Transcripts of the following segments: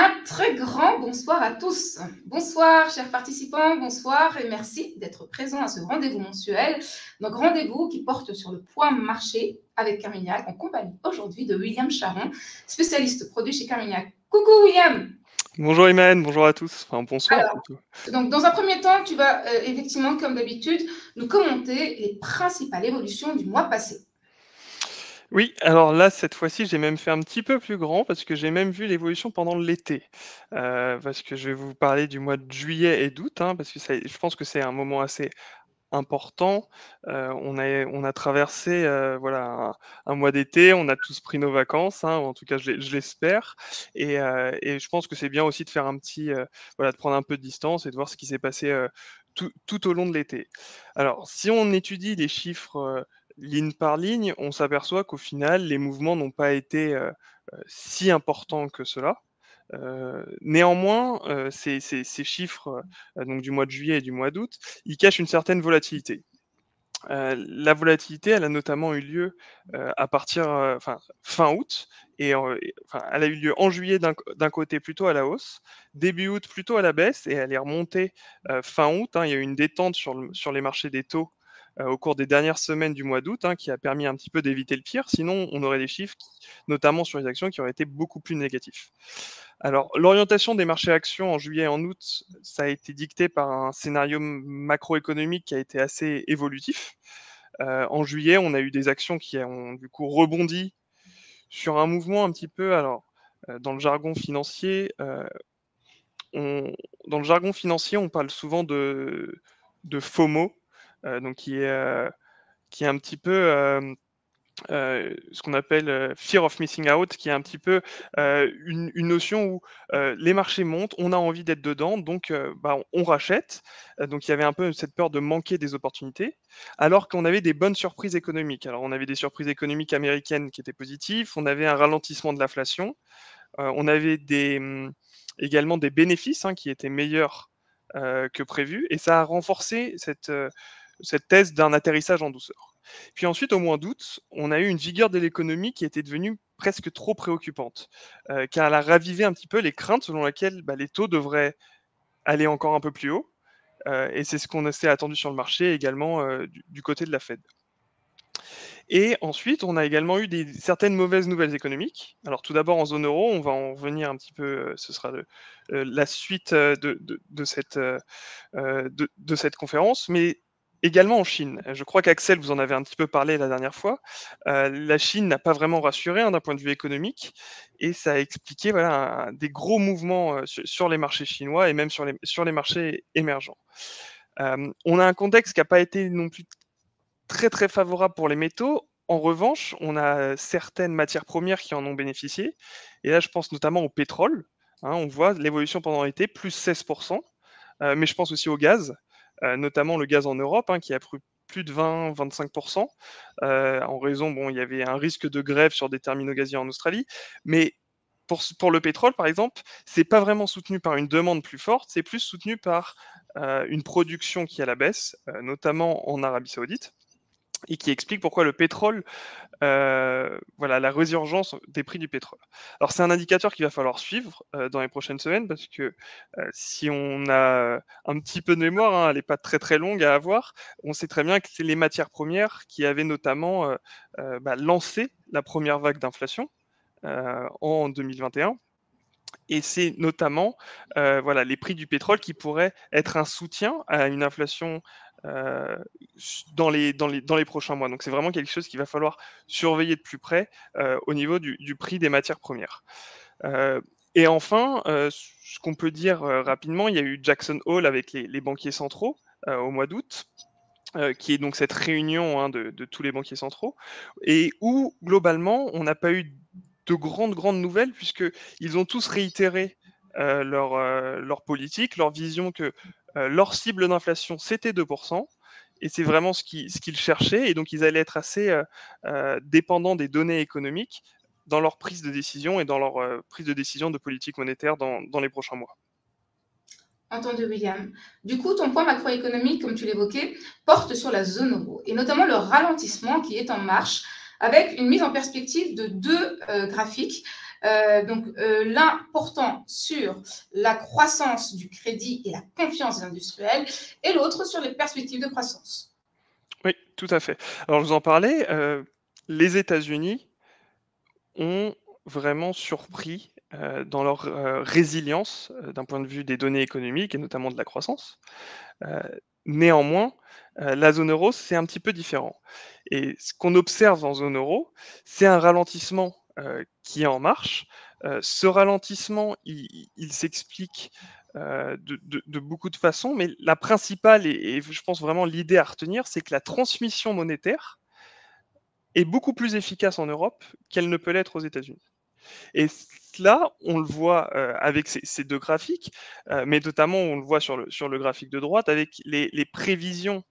Un très grand bonsoir à tous. Bonsoir, chers participants, bonsoir et merci d'être présents à ce rendez-vous mensuel. Donc, rendez-vous qui porte sur le point marché avec Carmignac en compagnie aujourd'hui de William Charon, spécialiste produit chez Carmignac. Coucou William. Bonjour Iman, bonjour à tous, enfin bonsoir Alors, plutôt. donc, dans un premier temps, tu vas effectivement, comme d'habitude, nous commenter les principales évolutions du mois passé. Oui, alors là, cette fois-ci, j'ai même fait un petit peu plus grand parce que j'ai même vu l'évolution pendant l'été. Parce que je vais vous parler du mois de juillet et d'août, hein, parce que je pense que c'est un moment assez important. On a traversé voilà, un mois d'été, on a tous pris nos vacances, hein, en tout cas je l'espère. Et je pense que c'est bien aussi de faire un petit, voilà, de prendre un peu de distance et de voir ce qui s'est passé tout au long de l'été. Alors, si on étudie les chiffres ligne par ligne, on s'aperçoit qu'au final, les mouvements n'ont pas été si importants que cela. Néanmoins, ces chiffres donc du mois de juillet et du mois d'août, ils cachent une certaine volatilité. La volatilité, elle a notamment eu lieu à partir, enfin fin août, enfin, elle a eu lieu en juillet d'un côté plutôt à la hausse, début août plutôt à la baisse, et elle est remontée fin août, hein. Il y a eu une détente sur les marchés des taux au cours des dernières semaines du mois d'août, hein, qui a permis un petit peu d'éviter le pire. Sinon, on aurait des chiffres, notamment sur les actions, qui auraient été beaucoup plus négatifs. Alors, l'orientation des marchés actions en juillet et en août, ça a été dicté par un scénario macroéconomique qui a été assez évolutif. En juillet, on a eu des actions qui ont du coup rebondi sur un mouvement un petit peu, alors, dans le jargon financier, on parle souvent de FOMO, donc qui est un petit peu ce qu'on appelle fear of missing out, qui est un petit peu une notion où les marchés montent, on a envie d'être dedans, donc bah, on rachète. Donc il y avait un peu cette peur de manquer des opportunités, alors qu'on avait des bonnes surprises économiques. Alors on avait des surprises économiques américaines qui étaient positives, on avait un ralentissement de l'inflation, on avait également des bénéfices qui étaient meilleurs que prévu, et ça a renforcé cette thèse d'un atterrissage en douceur. Puis ensuite, au mois d'août, on a eu une vigueur de l'économie qui était devenue presque trop préoccupante, car elle a ravivé un petit peu les craintes selon lesquelles les taux devraient aller encore un peu plus haut, et c'est ce qu'on s'est attendu sur le marché également du côté de la Fed. Et ensuite, on a également eu certaines mauvaises nouvelles économiques. Alors tout d'abord en zone euro, on va en revenir un petit peu, ce sera la suite de cette conférence, mais également en Chine. Je crois qu'Axel, vous en avez un petit peu parlé la dernière fois. La Chine n'a pas vraiment rassuré d'un point de vue économique, et ça a expliqué voilà, des gros mouvements sur les marchés chinois et même sur les marchés émergents. On a un contexte qui n'a pas été non plus très très favorable pour les métaux. En revanche, on a certaines matières premières qui en ont bénéficié. Et là, je pense notamment au pétrole. On voit l'évolution pendant l'été, plus 16%. Mais je pense aussi au gaz, notamment le gaz en Europe, qui a pris plus de 20-25%. En raison, bon, il y avait un risque de grève sur des terminaux gaziers en Australie. Mais pour le pétrole, par exemple, c'est pas vraiment soutenu par une demande plus forte, c'est plus soutenu par une production qui est à la baisse, notamment en Arabie Saoudite, et qui explique pourquoi le pétrole, voilà, la résurgence des prix du pétrole. Alors c'est un indicateur qu'il va falloir suivre dans les prochaines semaines, parce que si on a un petit peu de mémoire, elle n'est pas très très longue à avoir, on sait très bien que c'est les matières premières qui avaient notamment lancé la première vague d'inflation en 2021. Et c'est notamment voilà, les prix du pétrole qui pourraient être un soutien à une inflation euh, dans les prochains mois. Donc c'est vraiment quelque chose qu'il va falloir surveiller de plus près au niveau du prix des matières premières. Et enfin, ce qu'on peut dire rapidement, il y a eu Jackson Hole avec les banquiers centraux au mois d'août, qui est donc cette réunion de tous les banquiers centraux, et où globalement on n'a pas eu de grandes nouvelles, puisqu'ils ont tous réitéré leur politique, leur vision que leur cible d'inflation c'était 2%, et c'est vraiment ce qu'ils cherchaient, et donc ils allaient être assez dépendants des données économiques dans leur prise de décision et dans leur prise de décision de politique monétaire dans les prochains mois. Entendu, William. Du coup, ton point macroéconomique, comme tu l'évoquais, porte sur la zone euro et notamment le ralentissement qui est en marche avec une mise en perspective de deux graphiques. L'un portant sur la croissance du crédit et la confiance des industriels, et l'autre sur les perspectives de croissance. Oui, tout à fait. Alors, je vous en parlais, les États-Unis ont vraiment surpris dans leur résilience d'un point de vue des données économiques et notamment de la croissance. Euh, Néanmoins, la zone euro, c'est un petit peu différent. Et ce qu'on observe en zone euro, c'est un ralentissement qui est en marche. Ce ralentissement, il s'explique de beaucoup de façons, mais la principale, et je pense vraiment l'idée à retenir, c'est que la transmission monétaire est beaucoup plus efficace en Europe qu'elle ne peut l'être aux États-Unis. Et cela, on le voit avec ces deux graphiques, mais notamment on le voit sur le graphique de droite avec les prévisions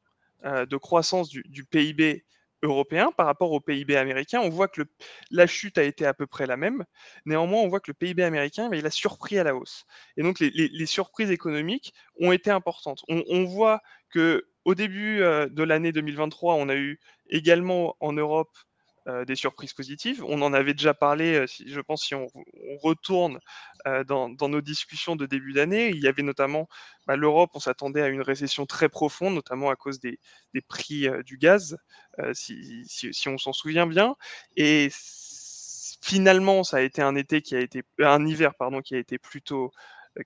de croissance du PIB européen par rapport au PIB américain. On voit que la chute a été à peu près la même. Néanmoins, on voit que le PIB américain, il a surpris à la hausse. Et donc, les surprises économiques ont été importantes. On voit que au début de l'année 2023, on a eu également en Europe des surprises positives. On en avait déjà parlé, je pense, si on retourne dans nos discussions de début d'année. Il y avait notamment l'Europe, on s'attendait à une récession très profonde, notamment à cause des prix du gaz, si on s'en souvient bien. Et finalement, ça a été un été qui a été un hiver pardon qui a été plutôt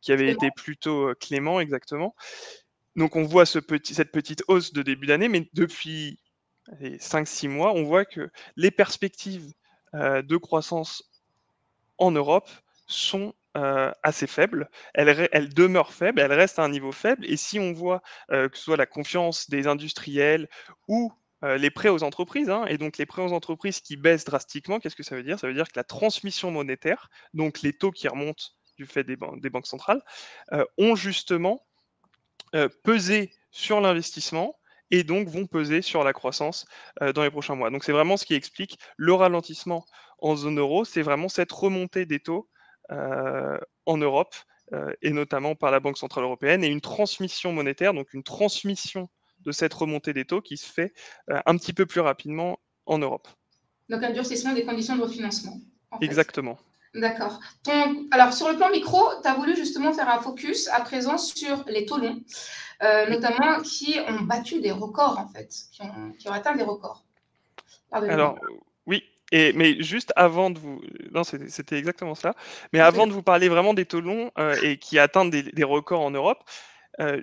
qui avait été plutôt clément exactement. Donc on voit cette petite hausse de début d'année, mais depuis 5-6 mois, on voit que les perspectives de croissance en Europe sont assez faibles. Elles demeurent faibles, elles restent à un niveau faible. Et si on voit que ce soit la confiance des industriels ou les prêts aux entreprises, hein, et donc les prêts aux entreprises qui baissent drastiquement, qu'est-ce que ça veut dire? Ça veut dire que la transmission monétaire, donc les taux qui remontent du fait des banques centrales, ont justement peser sur l'investissement et donc vont peser sur la croissance dans les prochains mois. Donc c'est vraiment ce qui explique le ralentissement en zone euro, c'est vraiment cette remontée des taux en Europe et notamment par la Banque centrale européenne et une transmission monétaire, donc une transmission de cette remontée des taux qui se fait un petit peu plus rapidement en Europe. Donc un durcissement des conditions de refinancement, en fait. Exactement. D'accord. Alors, sur le plan micro, tu as voulu justement faire un focus à présent sur les taux longs, notamment qui ont battu des records, en fait, qui ont atteint des records. Alors, oui, mais juste avant de vous... Non, c'était exactement ça. Mais avant de vous parler vraiment des taux longs et qui atteignent des records en Europe,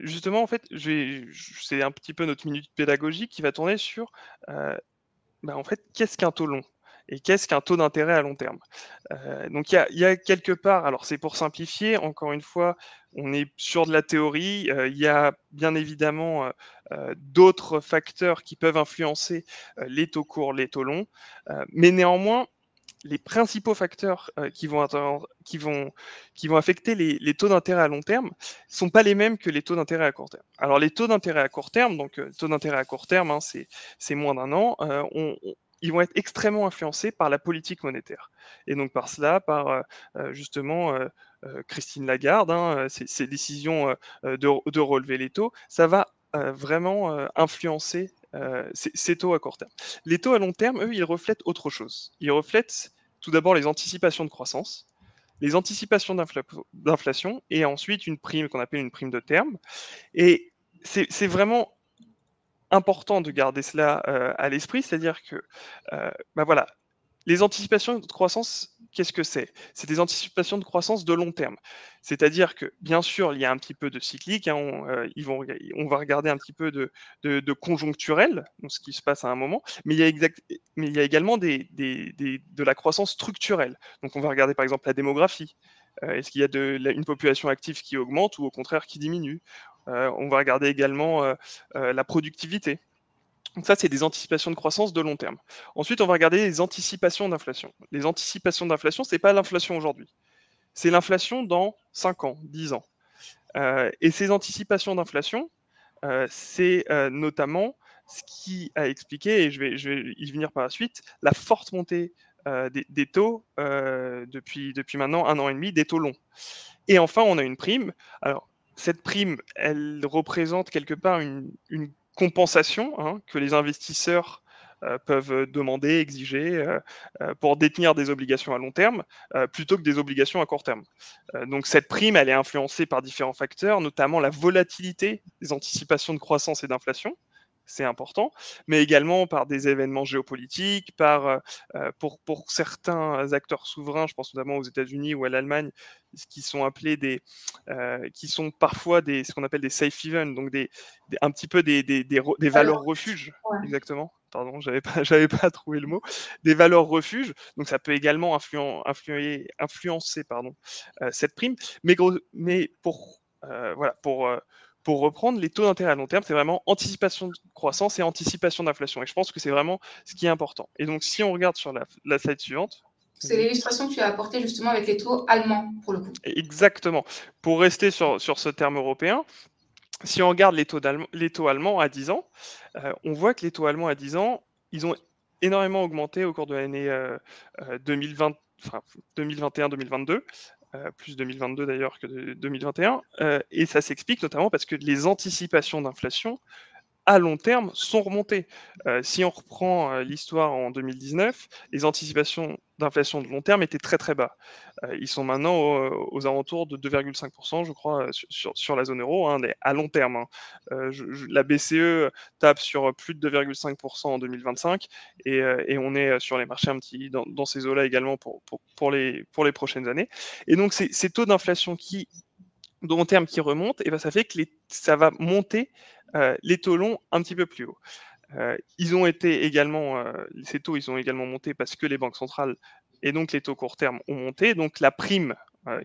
justement, en fait, c'est un petit peu notre minute pédagogique qui va tourner sur, en fait, qu'est-ce qu'un taux long? Et qu'est-ce qu'un taux d'intérêt à long terme? Donc il y a quelque part, alors c'est pour simplifier, encore une fois, on est sur de la théorie, il y a bien évidemment d'autres facteurs qui peuvent influencer les taux courts, les taux longs, mais néanmoins, les principaux facteurs qui vont affecter les taux d'intérêt à long terme ne sont pas les mêmes que les taux d'intérêt à court terme. Alors les taux d'intérêt à court terme, donc taux d'intérêt à court terme, hein, c'est moins d'un an, ils vont être extrêmement influencés par la politique monétaire. Et donc par cela, par justement Christine Lagarde, hein, ses décisions de relever les taux, ça va vraiment influencer ces taux à court terme. Les taux à long terme, eux, ils reflètent autre chose. Ils reflètent tout d'abord les anticipations de croissance, les anticipations d'inflation, et ensuite une prime qu'on appelle une prime de terme. Et c'est vraiment important de garder cela à l'esprit, c'est-à-dire que voilà, les anticipations de croissance, qu'est-ce que c'est? C'est des anticipations de croissance de long terme. C'est-à-dire que, bien sûr, il y a un petit peu de cyclique, hein, on va regarder un petit peu de conjoncturel, donc ce qui se passe à un moment, mais il y a également de la croissance structurelle. Donc on va regarder par exemple la démographie. Est-ce qu'il y a une population active qui augmente ou au contraire qui diminue? On va regarder également la productivité. Donc ça, c'est des anticipations de croissance de long terme. Ensuite, on va regarder les anticipations d'inflation. Les anticipations d'inflation, ce n'est pas l'inflation aujourd'hui. C'est l'inflation dans 5 ans, 10 ans. Et ces anticipations d'inflation, c'est notamment ce qui a expliqué, et je vais y venir par la suite, la forte montée des taux depuis maintenant 1 an et demi, des taux longs. Et enfin, on a une prime. Alors, cette prime, elle représente quelque part une compensation hein, que les investisseurs peuvent demander, exiger pour détenir des obligations à long terme plutôt que des obligations à court terme. Donc cette prime, elle est influencée par différents facteurs, notamment la volatilité des anticipations de croissance et d'inflation, c'est important, mais également par des événements géopolitiques, pour certains acteurs souverains, je pense notamment aux États-Unis ou à l'Allemagne, ce qui sont appelés qui sont parfois ce qu'on appelle des safe haven, donc un petit peu des valeurs refuges. Ouais. Exactement. Pardon, j'avais pas trouvé le mot. Des valeurs refuges. Donc ça peut également influencer cette prime. Mais pour reprendre, les taux d'intérêt à long terme, c'est vraiment anticipation de croissance et anticipation d'inflation. Et je pense que c'est vraiment ce qui est important. Et donc, si on regarde sur la slide suivante. C'est l'illustration que tu as apportée justement avec les taux allemands, pour le coup. Exactement. Pour rester sur ce terme européen, si on regarde les taux allemands à 10 ans, on voit que les taux allemands à 10 ans, ils ont énormément augmenté au cours de l'année 2021-2022. Plus 2022 d'ailleurs que 2021, et ça s'explique notamment parce que les anticipations d'inflation à long terme sont remontées. Si on reprend l'histoire en 2019, les anticipations d'inflation de long terme étaient très très bas. Ils sont maintenant aux alentours de 2,5%, je crois, sur la zone euro, hein, mais à long terme. Hein. La BCE tape sur plus de 2,5% en 2025, et on est sur les marchés un petit dans ces eaux-là également pour les prochaines années. Et donc ces taux d'inflation de long terme qui remontent, et ben ça fait que ça va monter les taux longs un petit peu plus haut. Ils ont été également, ces taux, ils ont également monté parce que les banques centrales et donc les taux court terme ont monté. Donc la prime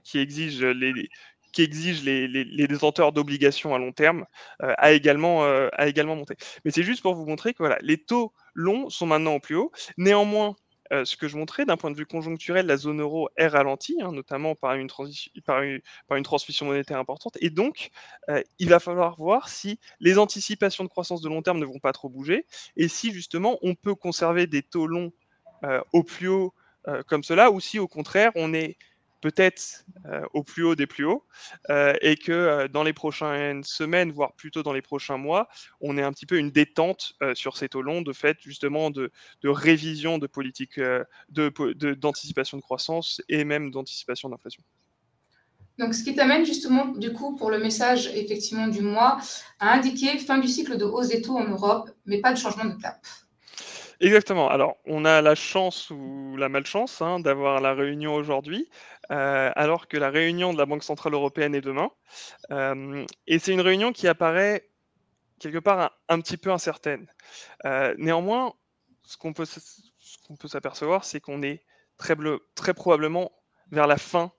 qui exige les détenteurs d'obligations à long terme a également monté. Mais c'est juste pour vous montrer que voilà, les taux longs sont maintenant au plus haut. Néanmoins, ce que je montrais, d'un point de vue conjoncturel, la zone euro est ralentie, hein, notamment par une transmission monétaire importante. Et donc, il va falloir voir si les anticipations de croissance de long terme ne vont pas trop bouger, et si justement on peut conserver des taux longs au plus haut comme cela, ou si au contraire on est peut-être au plus haut des plus hauts, et que dans les prochaines semaines, voire plutôt dans les prochains mois, on est un petit peu une détente sur ces taux longs, de fait justement de révision de politique d'anticipation de croissance et même d'anticipation d'inflation. Donc, ce qui t'amène justement, du coup, pour le message effectivement du mois, à indiquer fin du cycle de hausse des taux en Europe, mais pas de changement de cap. Exactement. Alors, on a la chance ou la malchance d'avoir la réunion aujourd'hui, alors que la réunion de la Banque centrale européenne est demain. Et c'est une réunion qui apparaît quelque part un petit peu incertaine. Néanmoins, ce qu'on peut s'apercevoir, c'est qu'on est très probablement vers la fin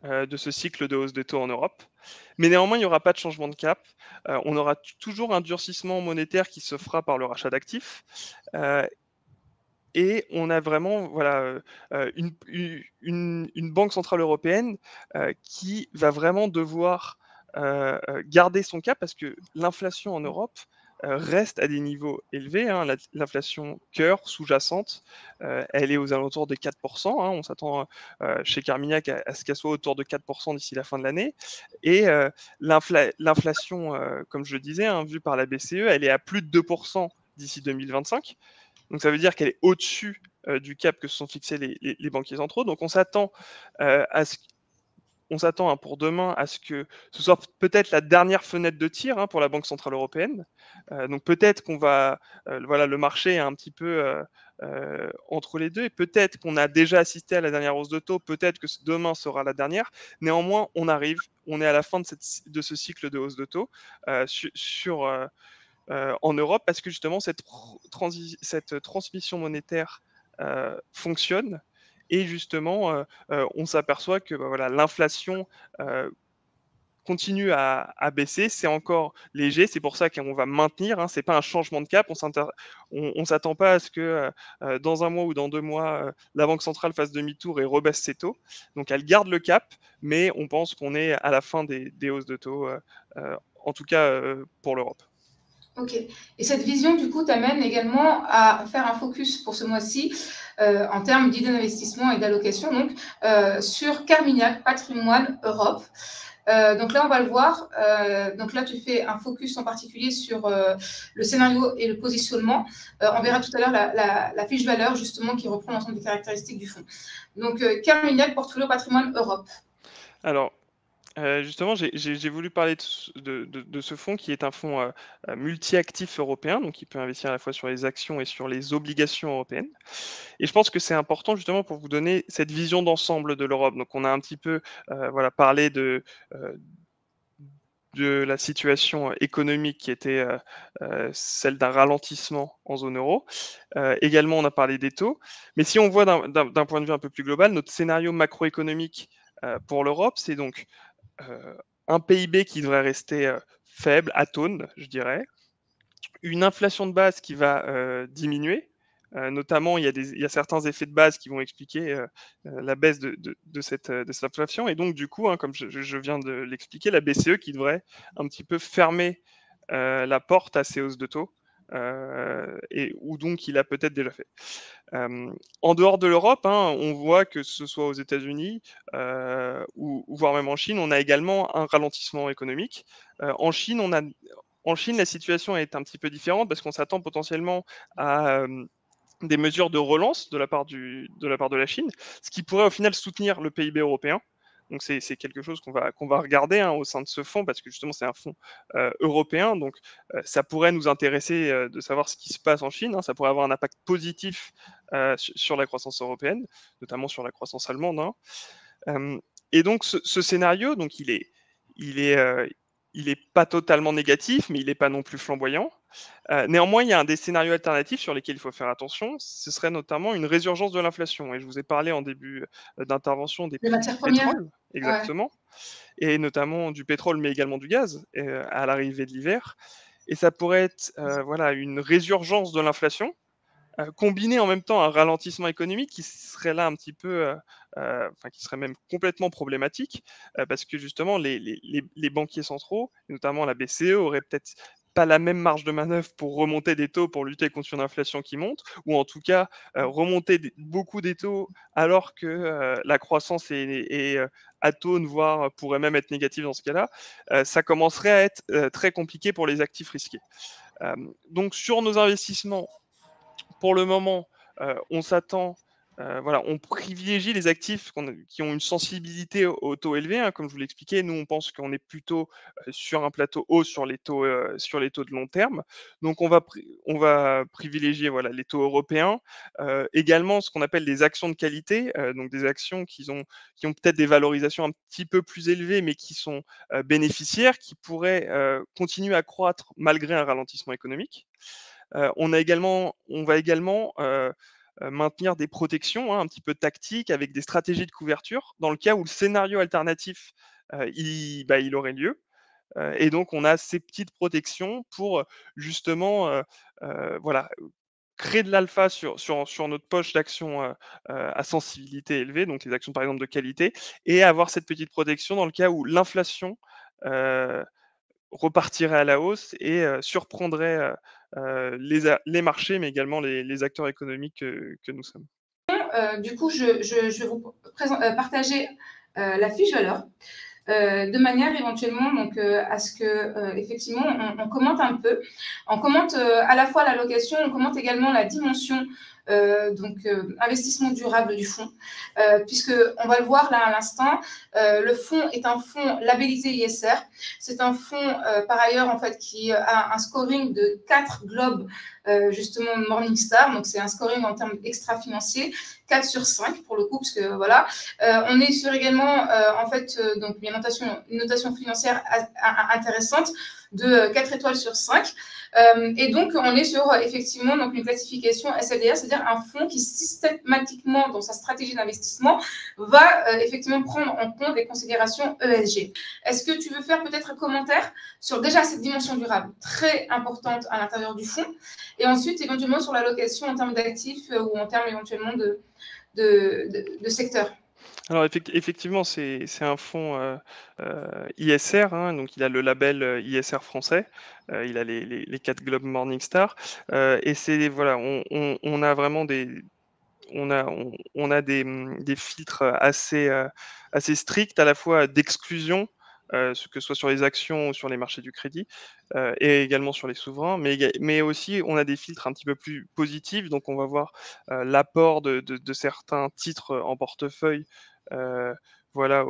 de ce cycle de hausse des taux en Europe. Mais néanmoins, il n'y aura pas de changement de cap. On aura toujours un durcissement monétaire qui se fera par le rachat d'actifs. Et on a vraiment une banque centrale européenne qui va vraiment devoir garder son cap, parce que l'inflation en Europe reste à des niveaux élevés. Hein. L'inflation cœur sous-jacente, elle est aux alentours de 4%. Hein. On s'attend chez Carmignac à ce qu'elle soit autour de 4% d'ici la fin de l'année. Et l'inflation, comme je le disais, hein, vue par la BCE, elle est à plus de 2% d'ici 2025. Donc ça veut dire qu'elle est au-dessus du cap que se sont fixés les banquiers centraux. Donc on s'attend pour demain à ce que ce soit peut-être la dernière fenêtre de tir pour la Banque centrale européenne. Donc peut-être qu'on va, le marché est un petit peu entre les deux, et peut-être qu'on a déjà assisté à la dernière hausse de taux, peut-être que demain sera la dernière. Néanmoins, on est à la fin de ce cycle de hausse de taux en Europe, parce que justement cette transmission monétaire fonctionne, et justement on s'aperçoit que l'inflation continue à baisser, c'est encore léger, c'est pour ça qu'on va maintenir, c'est pas un changement de cap, on s'attend pas à ce que dans un mois ou dans 2 mois, la Banque centrale fasse demi-tour et rebaisse ses taux, donc elle garde le cap, mais on pense qu'on est à la fin des hausses de taux, en tout cas pour l'Europe. Ok. Et cette vision, du coup, t'amène également à faire un focus pour ce mois-ci en termes d'idées d'investissement et d'allocation, donc sur Carmignac Patrimoine Europe. Donc là, on va le voir. Donc là, tu fais un focus en particulier sur le scénario et le positionnement. On verra tout à l'heure la fiche valeur, justement, qui reprend l'ensemble des caractéristiques du fonds. Donc, Carmignac, portfolio patrimoine Europe. Alors, justement, j'ai voulu parler de ce fonds qui est un fonds multi-actif européen, donc qui peut investir à la fois sur les actions et sur les obligations européennes. Et je pense que c'est important justement pour vous donner cette vision d'ensemble de l'Europe. Donc on a un petit peu voilà, parlé de la situation économique qui était celle d'un ralentissement en zone euro. Également, on a parlé des taux. Mais si on voit d'un point de vue un peu plus global, notre scénario macroéconomique pour l'Europe, c'est donc un PIB qui devrait rester faible, atone, je dirais, une inflation de base qui va diminuer. Notamment, il y a certains effets de base qui vont expliquer la baisse de cette inflation. Et donc, du coup, hein, comme je viens de l'expliquer, la BCE qui devrait un petit peu fermer la porte à ces hausses de taux, ou donc il a peut-être déjà fait. En dehors de l'Europe, hein, on voit que ce soit aux États-Unis ou voire même en Chine, on a également un ralentissement économique. En Chine, la situation est un petit peu différente parce qu'on s'attend potentiellement à des mesures de relance de la part de la Chine, ce qui pourrait au final soutenir le PIB européen. Donc c'est quelque chose qu'on va regarder hein, au sein de ce fonds parce que justement c'est un fonds européen, donc ça pourrait nous intéresser de savoir ce qui se passe en Chine. Hein, ça pourrait avoir un impact positif sur la croissance européenne, notamment sur la croissance allemande. Hein. Et donc ce scénario, donc il est, euh, il est pas totalement négatif, mais il n'est pas non plus flamboyant. Néanmoins, il y a un des scénarios alternatifs sur lesquels il faut faire attention. Ce serait notamment une résurgence de l'inflation. Et je vous ai parlé en début d'intervention des Les prix du matières premières. pétrole, Ouais. exactement, et notamment du pétrole, mais également du gaz à l'arrivée de l'hiver. Et ça pourrait être voilà, une résurgence de l'inflation combiné en même temps à un ralentissement économique qui serait là un petit peu, enfin qui serait même complètement problématique, parce que justement les banquiers centraux, et notamment la BCE, auraient peut-être pas la même marge de manœuvre pour remonter des taux pour lutter contre une inflation qui monte, ou en tout cas remonter beaucoup des taux alors que la croissance est atone, voire pourrait même être négative dans ce cas-là, ça commencerait à être très compliqué pour les actifs risqués. Donc sur nos investissements, pour le moment, on s'attend, voilà, on privilégie les actifs qui ont une sensibilité aux taux élevés, hein, comme je vous l'expliquais. Nous, on pense qu'on est plutôt sur un plateau haut sur sur les taux de long terme. Donc, on va privilégier voilà, les taux européens. Également, ce qu'on appelle des actions de qualité, donc des actions qui ont peut-être des valorisations un petit peu plus élevées, mais qui sont bénéficiaires, qui pourraient continuer à croître malgré un ralentissement économique. On va également maintenir des protections hein, un petit peu tactiques avec des stratégies de couverture dans le cas où le scénario alternatif il aurait lieu. Et donc on a ces petites protections pour justement voilà, créer de l'alpha sur notre poche d'actions à sensibilité élevée, donc les actions par exemple de qualité, et avoir cette petite protection dans le cas où l'inflation euh, repartirait à la hausse et surprendrait les marchés, mais également les acteurs économiques que nous sommes. Du coup, je vais vous partager la fiche valeur. De manière éventuellement donc, à ce que effectivement on commente un peu. On commente à la fois l'allocation, on commente également la dimension investissement durable du fonds, puisque on va le voir là à l'instant, le fonds est un fonds labellisé ISR. C'est un fonds par ailleurs en fait qui a un scoring de 4 globes justement Morningstar, donc c'est un scoring en termes extra-financiers, 4 sur 5 pour le coup, parce que voilà, on est sur également en fait donc une notation financière intéressante de 4 étoiles sur 5. Et donc, on est sur effectivement donc, une classification SLDR, c'est-à-dire un fonds qui systématiquement, dans sa stratégie d'investissement, va effectivement prendre en compte des considérations ESG. Est-ce que tu veux faire peut-être un commentaire sur déjà cette dimension durable très importante à l'intérieur du fonds, et ensuite éventuellement sur l'allocation en termes d'actifs ou en termes éventuellement de secteur? Alors effectivement, c'est un fonds ISR, hein, donc il a le label ISR français, il a les 4 globes Morningstar, et c'est voilà, on a vraiment on a des filtres assez stricts à la fois d'exclusion que ce soit sur les actions ou sur les marchés du crédit, et également sur les souverains, mais aussi on a des filtres un petit peu plus positifs, donc on va voir l'apport de certains titres en portefeuille, voilà,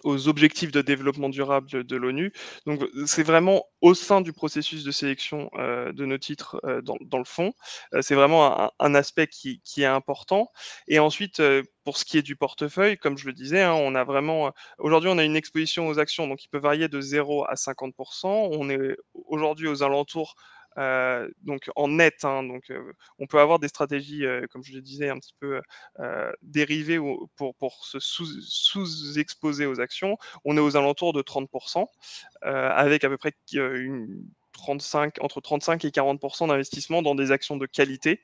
aux objectifs de développement durable de l'ONU. Donc, c'est vraiment au sein du processus de sélection de nos titres dans le fonds. C'est vraiment un aspect qui est important. Et ensuite, pour ce qui est du portefeuille, comme je le disais, hein, on a vraiment aujourd'hui on a une exposition aux actions, donc qui peut varier de 0 à 50%. On est aujourd'hui aux alentours donc en net, hein, donc on peut avoir des stratégies, comme je le disais, un petit peu dérivées pour se sous-exposer aux actions. On est aux alentours de 30%, avec à peu près entre 35 et 40% d'investissement dans des actions de qualité,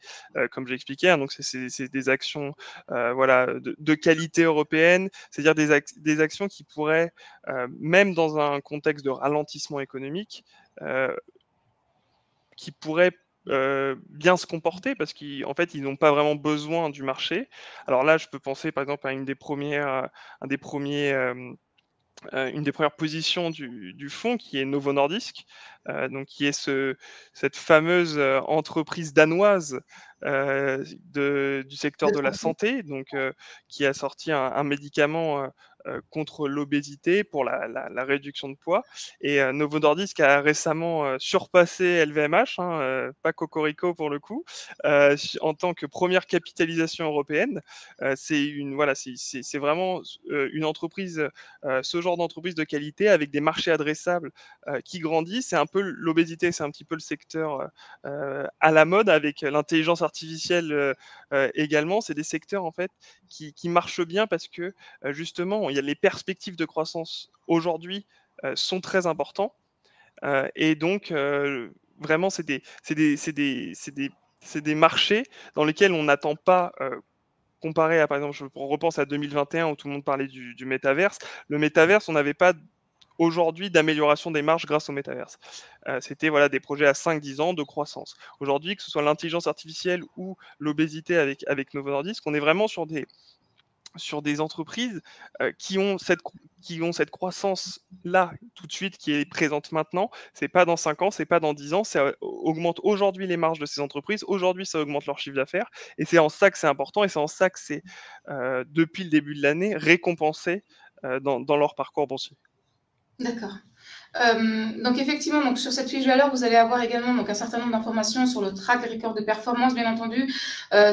comme j'ai expliqué, hein, donc c'est des actions voilà, de qualité européenne, c'est-à-dire des actions qui pourraient, même dans un contexte de ralentissement économique, qui pourraient bien se comporter parce qu'en fait, ils n'ont pas vraiment besoin du marché. Alors là, je peux penser par exemple à un des premiers, une des premières positions du fonds qui est Novo Nordisk, donc qui est cette fameuse entreprise danoise du secteur de la santé, donc qui a sorti un médicament contre l'obésité pour la réduction de poids. Et Novo Nordisk a récemment surpassé LVMH, hein, pas Cocorico pour le coup, en tant que première capitalisation européenne. Voilà, c'est vraiment une entreprise, ce genre d'entreprise de qualité avec des marchés adressables qui grandissent. C'est un peu l'obésité, c'est un petit peu le secteur à la mode avec l'intelligence artificielle également. C'est des secteurs en fait qui marchent bien parce que justement, il y a les perspectives de croissance aujourd'hui sont très importantes et donc vraiment, c'est des marchés dans lesquels on n'attend pas comparé à, par exemple, je repense à 2021 où tout le monde parlait du métaverse. Le métaverse, on n'avait pas aujourd'hui d'amélioration des marges grâce au métaverse. C'était voilà, des projets à 5-10 ans de croissance. Aujourd'hui, que ce soit l'intelligence artificielle ou l'obésité avec Novo Nordisk, on est vraiment sur des entreprises qui ont cette croissance-là tout de suite, qui est présente maintenant. C'est pas dans 5 ans, c'est pas dans 10 ans, ça augmente aujourd'hui les marges de ces entreprises, aujourd'hui ça augmente leur chiffre d'affaires, et c'est en ça que c'est important, et c'est en ça que c'est, depuis le début de l'année, récompensé dans leur parcours boursier. D'accord. Donc effectivement, donc sur cette fiche de valeur, vous allez avoir également donc un certain nombre d'informations sur le track record de performance, bien entendu,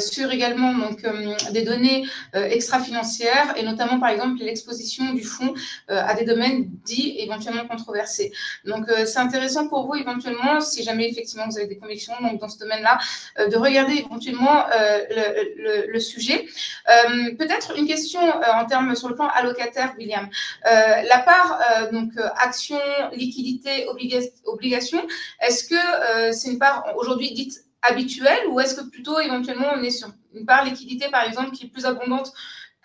sur également donc des données extra-financières et notamment par exemple l'exposition du fonds à des domaines dits éventuellement controversés. Donc c'est intéressant pour vous éventuellement, si jamais effectivement vous avez des convictions donc dans ce domaine-là, de regarder éventuellement le sujet. Peut-être une question en termes sur le plan allocataire, William. La part donc action, liquidité, obligation, est-ce que c'est une part aujourd'hui dite habituelle ou est-ce que plutôt éventuellement on est sur une part liquidité par exemple qui est plus abondante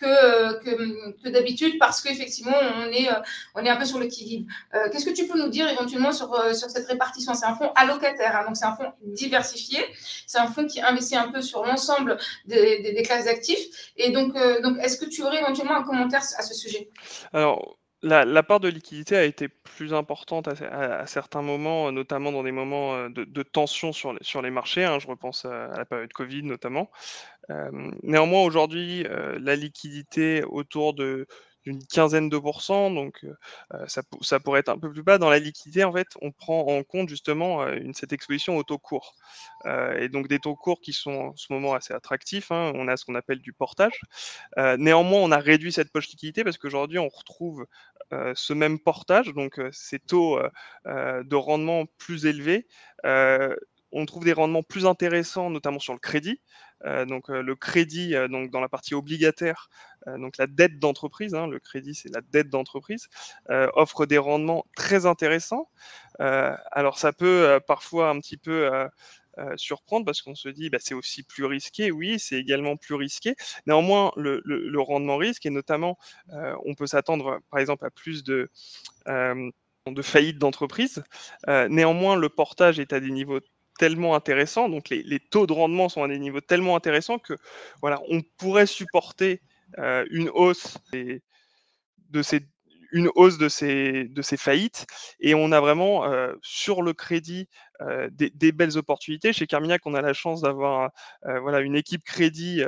que d'habitude parce qu'effectivement on est un peu sur le qui-vive. Qu'est-ce que tu peux nous dire éventuellement sur cette répartition? C'est un fonds allocataire, hein, donc c'est un fonds diversifié, c'est un fonds qui investit un peu sur l'ensemble des classes d'actifs. Et donc est-ce que tu aurais éventuellement un commentaire à ce sujet? Alors, la part de liquidité a été plus importante à certains moments, notamment dans des moments de tension sur les marchés, hein. Je repense à la période Covid notamment. Néanmoins, aujourd'hui, la liquidité autour d'une quinzaine de pourcents, donc ça pourrait être un peu plus bas. Dans la liquidité, en fait, on prend en compte justement cette exposition aux taux courts. Et donc des taux courts qui sont en ce moment assez attractifs, hein. On a ce qu'on appelle du portage. Néanmoins, on a réduit cette poche liquidité parce qu'aujourd'hui, on retrouve ce même portage, donc ces taux de rendement plus élevés. On trouve des rendements plus intéressants, notamment sur le crédit. Donc le crédit, donc dans la partie obligataire, donc la dette d'entreprise, hein, le crédit c'est la dette d'entreprise, offre des rendements très intéressants. Alors ça peut parfois un petit peu surprendre parce qu'on se dit bah, c'est aussi plus risqué. Oui, c'est également plus risqué. Néanmoins, le rendement risque, et notamment, on peut s'attendre par exemple à plus de faillites d'entreprises. Néanmoins, le portage est à des niveaux tellement intéressants, donc les taux de rendement sont à des niveaux tellement intéressants que voilà, on pourrait supporter une hausse de ces une hausse de ces faillites, et on a vraiment sur le crédit des belles opportunités. Chez Carmignac, on a la chance d'avoir voilà, une équipe crédit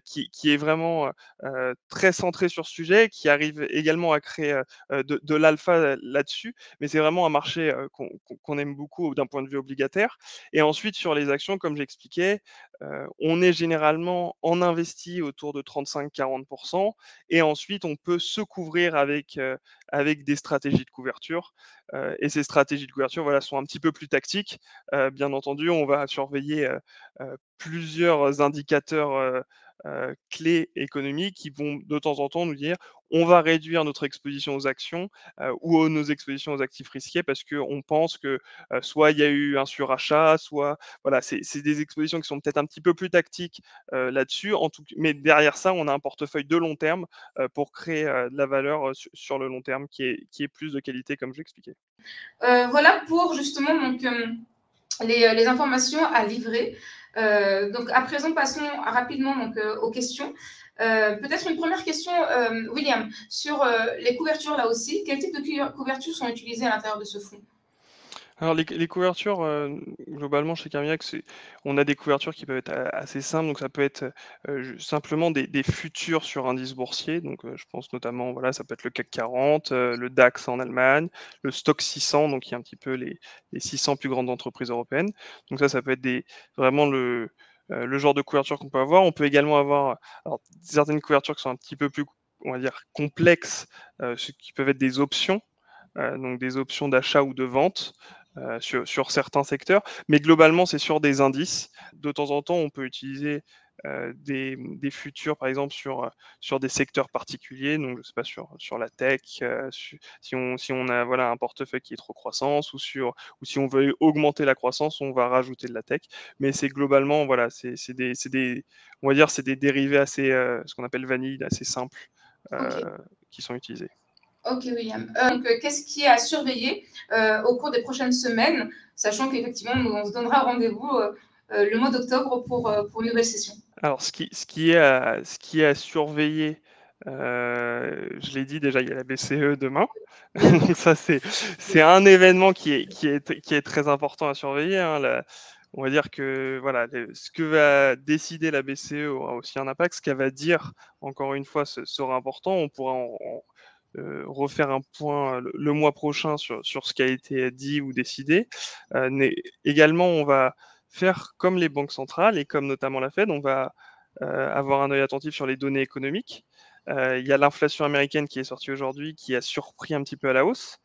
qui est vraiment très centrée sur ce sujet, qui arrive également à créer de l'alpha là-dessus, mais c'est vraiment un marché qu'on aime beaucoup d'un point de vue obligataire. Et ensuite, sur les actions, comme j'expliquais, on est généralement en investi autour de 35-40%, et ensuite on peut se couvrir avec des stratégies de couverture. Et ces stratégies de couverture, voilà, sont un petit peu plus tactiques. Bien entendu, on va surveiller plusieurs indicateurs clés économiques qui vont de temps en temps nous dire on va réduire notre exposition aux actions ou nos expositions aux actifs risqués, parce qu'on pense que soit il y a eu un surachat, soit voilà, c'est des expositions qui sont peut-être un petit peu plus tactiques là-dessus. Mais derrière ça, on a un portefeuille de long terme pour créer de la valeur sur le long terme qui est plus de qualité, comme je l'expliquais. Voilà pour justement donc, les informations à livrer. Donc à présent, passons rapidement donc, aux questions. Peut-être une première question, William, sur les couvertures là aussi. Quel type de couvertures sont utilisées à l'intérieur de ce fonds? Alors les couvertures, globalement chez Carmignac, on a des couvertures qui peuvent être assez simples. Donc ça peut être simplement des futurs sur indices boursiers. Donc je pense notamment, voilà, ça peut être le CAC 40, le DAX en Allemagne, le Stock 600, donc qui est un petit peu les 600 plus grandes entreprises européennes. Donc ça peut être vraiment le genre de couverture qu'on peut avoir. On peut également avoir alors, certaines couvertures qui sont un petit peu plus, on va dire, complexes, ce qui peuvent être des options, donc des options d'achat ou de vente sur certains secteurs. Mais globalement, c'est sur des indices. De temps en temps, on peut utiliser des futurs, par exemple, sur des secteurs particuliers. Donc, je ne sais pas, sur la tech, si on a voilà, un portefeuille qui est trop croissance, ou si on veut augmenter la croissance, on va rajouter de la tech. Mais c'est globalement, voilà, on va dire, c'est des dérivés assez, ce qu'on appelle vanille, assez simples, Ok. qui sont utilisés. Ok, William. Donc, qu'est-ce qui est à surveiller au cours des prochaines semaines, sachant qu'effectivement, on se donnera rendez-vous le mois d'octobre pour une nouvelle session? Alors, ce qui est à surveiller, je l'ai dit déjà, il y a la BCE demain. Bien. Donc ça, c'est un événement qui est très important à surveiller, hein. On va dire que voilà, ce que va décider la BCE aura aussi un impact. Ce qu'elle va dire, encore une fois, sera important. On pourra refaire un point le mois prochain sur ce qui a été dit ou décidé. Mais également, on va faire comme les banques centrales et comme notamment la Fed, on va avoir un œil attentif sur les données économiques. Il y a l'inflation américaine qui est sortie aujourd'hui, qui a surpris un petit peu à la hausse.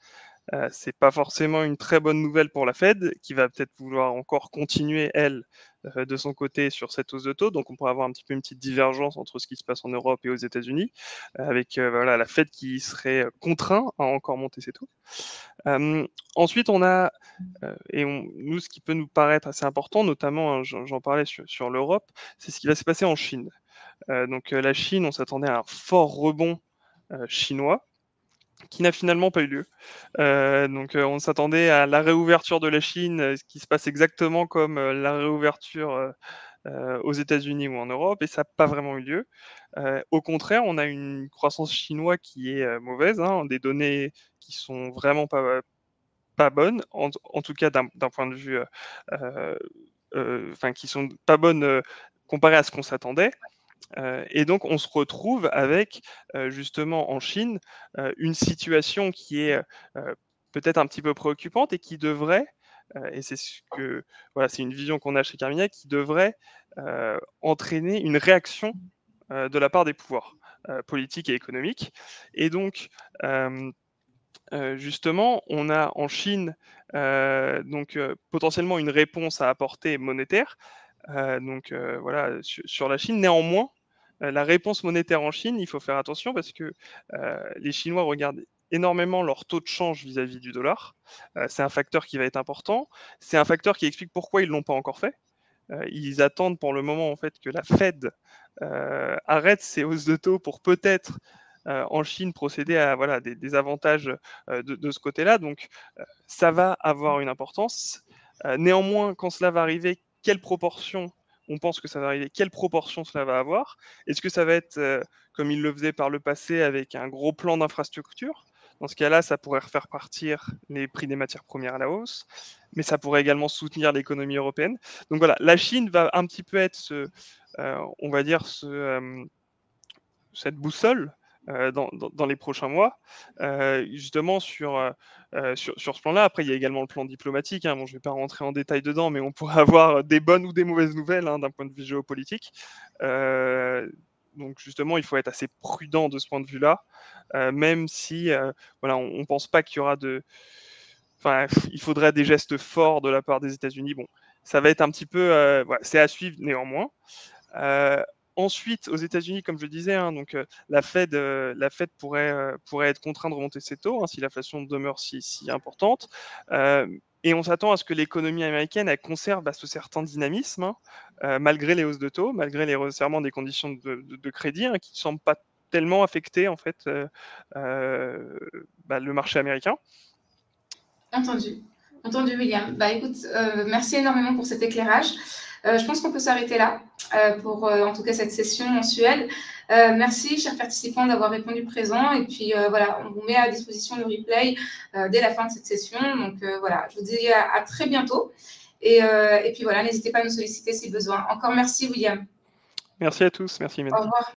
C'est pas forcément une très bonne nouvelle pour la Fed, qui va peut-être vouloir encore continuer, elle, de son côté, sur cette hausse de taux. Donc, on pourrait avoir un petit peu une petite divergence entre ce qui se passe en Europe et aux États-Unis, avec voilà, la Fed qui serait contraint à encore monter ses taux. Ensuite, on a, nous, ce qui peut nous paraître assez important, notamment, hein, j'en parlais sur l'Europe, c'est ce qui va se passer en Chine. Donc, la Chine, on s'attendait à un fort rebond chinois, qui n'a finalement pas eu lieu. Donc, on s'attendait à la réouverture de la Chine, ce qui se passe exactement comme la réouverture aux États-Unis ou en Europe, et ça n'a pas vraiment eu lieu. Au contraire, on a une croissance chinoise qui est mauvaise, hein, des données qui sont vraiment pas bonnes, en tout cas d'un point de vue, enfin, qui sont pas bonnes comparées à ce qu'on s'attendait. Et donc, on se retrouve avec, justement, en Chine, une situation qui est peut-être un petit peu préoccupante, et qui devrait, et c'est ce que, voilà, c'est une vision qu'on a chez Carmignac, qui devrait entraîner une réaction de la part des pouvoirs politiques et économiques. Et donc, justement, on a en Chine donc potentiellement une réponse à apporter monétaire. Donc voilà, sur la Chine. Néanmoins, la réponse monétaire en Chine, il faut faire attention, parce que les Chinois regardent énormément leur taux de change vis-à-vis du dollar. C'est un facteur qui va être important. C'est un facteur qui explique pourquoi ils ne l'ont pas encore fait. Ils attendent pour le moment, en fait, que la Fed arrête ses hausses de taux pour peut-être en Chine procéder à voilà, des avantages de ce côté-là. Donc ça va avoir une importance. Néanmoins, quand cela va arriver, quelle proportion on pense que ça va arriver, quelle proportion cela va avoir? Est-ce que ça va être comme il le faisait par le passé, avec un gros plan d'infrastructure, Dans ce cas-là, ça pourrait refaire partir les prix des matières premières à la hausse, mais ça pourrait également soutenir l'économie européenne. Donc voilà, la Chine va un petit peu être on va dire, cette boussole dans les prochains mois, justement sur ce plan-là. Après, il y a également le plan diplomatique. Hein. Bon, je ne vais pas rentrer en détail dedans, mais on pourrait avoir des bonnes ou des mauvaises nouvelles hein, d'un point de vue géopolitique. Donc justement, il faut être assez prudent de ce point de vue-là, même si voilà, on ne pense pas qu'il y aura de... Enfin, il faudrait des gestes forts de la part des États-Unis. Bon, ça va être un petit peu... voilà, c'est à suivre néanmoins. Ensuite, aux États-Unis, comme je disais, hein, donc, la Fed pourrait être contrainte de remonter ses taux hein, si l'inflation demeure si importante. Et on s'attend à ce que l'économie américaine elle conserve ce certain dynamisme, hein, malgré les hausses de taux, malgré les resserrements des conditions de crédit, hein, qui ne semblent pas tellement affecter en fait, le marché américain. Entendu. Entendu, William. Bah, écoute, merci énormément pour cet éclairage. Je pense qu'on peut s'arrêter là pour, en tout cas, cette session mensuelle. Merci, chers participants, d'avoir répondu présent. Et puis, voilà, on vous met à disposition le replay dès la fin de cette session. Donc, voilà, je vous dis à très bientôt. Et puis, voilà, n'hésitez pas à nous solliciter si besoin. Encore merci, William. Merci à tous. Merci, Mélanie. Au revoir.